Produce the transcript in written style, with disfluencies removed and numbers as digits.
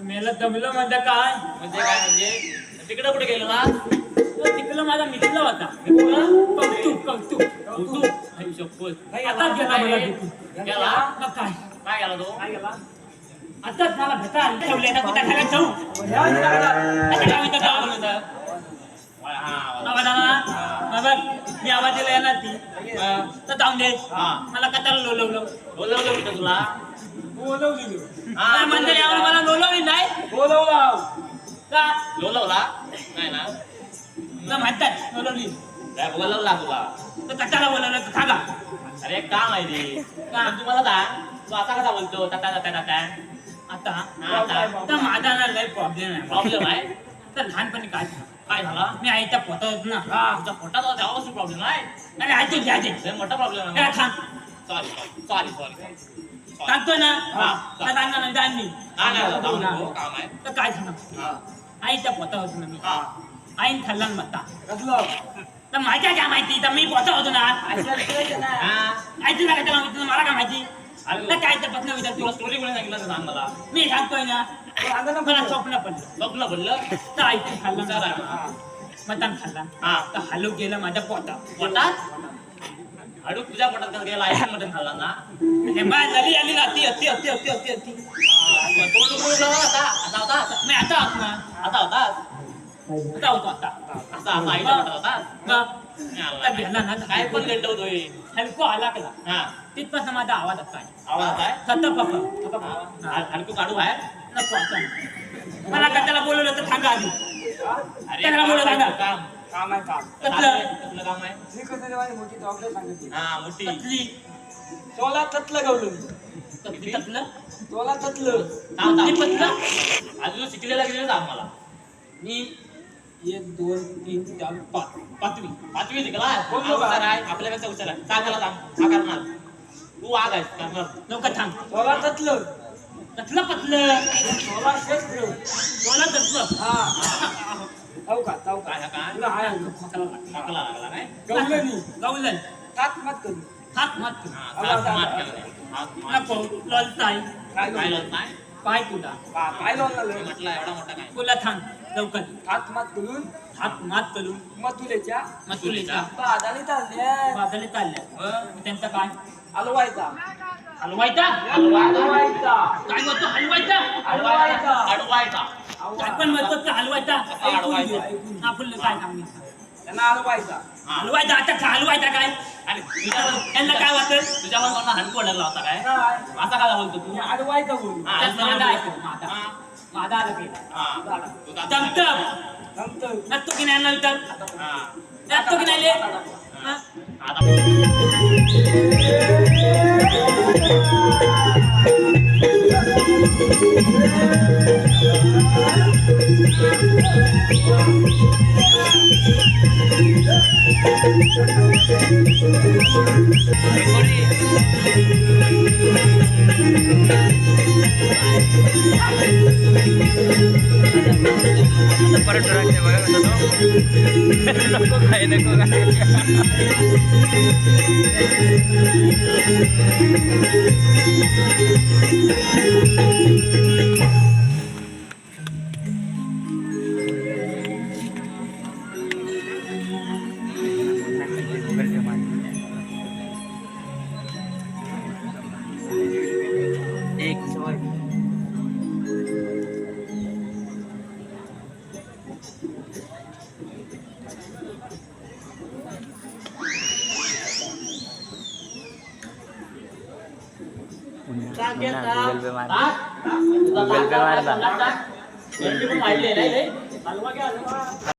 मेला दमलं म्हणजे काय म्हणजे तिकडं कुठे गेलो ना तिकडं माझा मित्र होता कौतुक कौतुक कौतुक आता गेला मला गेला मग काय काय गेला तो काय गेला आताच मला भेटा ठेवले ना कुठे खायला जाऊ आता काय म्हणतात मी आवाज दिला येणार ती तर जाऊन दे मला कताला बोलवलं तुला बोलवली मंदिर यावर मला बोलवली नाही बोलवला का बोलवला नाही ना तुला म्हणतात बोलवली काय बोलवला तुला तर कशाला बोलवलं तर सांगा अरे काम आहे ते तुम्हाला सांग तू आता कसा बोलतो आता तर माझा ना लय प्रॉब्लेम आहे तर लहानपणी काय झाला मी आईच्या पोटात होत ना तुझा पोटात तेव्हापासून प्रॉब्लेम आहे आणि आईचे घ्यायचे मोठा प्रॉब्लेम आहे सांग सॉरी सांगतोय ना सांगा ना जाण मी काम आहे तर काय सांगा आईच्या पोटात होतो ना मी आईन खाल्ला मत्ता तर माझ्या काय माहिती तर मी पोटा होतो ना आईची काय मला काय माहिती तर काय तर पत्न विचार तुला स्टोरी कोणी सांगितलं तर सांग मला मी सांगतोय ना मला स्वप्न बोललं तर आईची खाल्ला मटण खाल्ला तर हलू गेलं माझ्या पोटात हाडू तुझ्या पोटात गेला आयन मटन खाल्ला ना हेमा झाली आली ना अति आता होता मी आता आहोत ना आता होता आता होतो आता असा आईच्या पोटात होता गेला ना काय पण गंडवतोय हलको आला केला हा तिथपासून माझा आवाज आता आवाज आहे सत्ता पप्पा हलकू काढू बाहेर नको आता मला कशाला बोलवलं तर सांगा आधी त्याला बोलवलं सांगा काम आहे काम कसलं काम आहे श्रीकृष्ण मोठी डॉक्टर सांगितली हा मोठी ततली तोला ततलं गवलं ततलं तोला ततलं ततली पतलं अजून शिकलेला गेलेलं सांग मला मी 1 2 3 4 5 पाचवी शिकला हुशार आहे आपल्यापेक्षा हुशार आहे सांग मला सांग हा करणार तू वाघ आहेस करणार लवकर थांब तोला ततलं ततलं पतलं तोला शेत्र तोला ततलं हो का काय काय तुला हाय टाकला लागला काय गवलनी गवलन हात मत करू हात मत मात केला नको ललताई काय लोट नाही पाय तुला काय लावलं म्हटलं एवढा मोठा काय तुला थांब लवकर हात मात करून हात मात करून मथुलेच्या मथुलेच्या बादाली चालल्या बाजाले चालल्या त्यांचा काय हलवायचा हलवायचा हलवायचा काय म्हणतो हलवायचा हलवायचा अडवायचा काय पण म्हणतो का हलवायचा हलवायचा. आपण काय सांगितलं त्यांना हलवायचा हलवायचा आता हलवायचा काय अरे तुझ्यावर त्यांना काय वाटत तुझ्यावर मला हणकू ओढायला होता काय काय असा काय बोलतो तू अडवायचा बोलू माझा ऐकतो माझा आला केला जमतं नंतर नसतो की नाही नंतर हा नसतो की नाही ले? हा? परत राहते बघा नको काय नको गूगल पे मार गूगल पे मारता मारले नाही रे. हलवा घ्या, हलवा.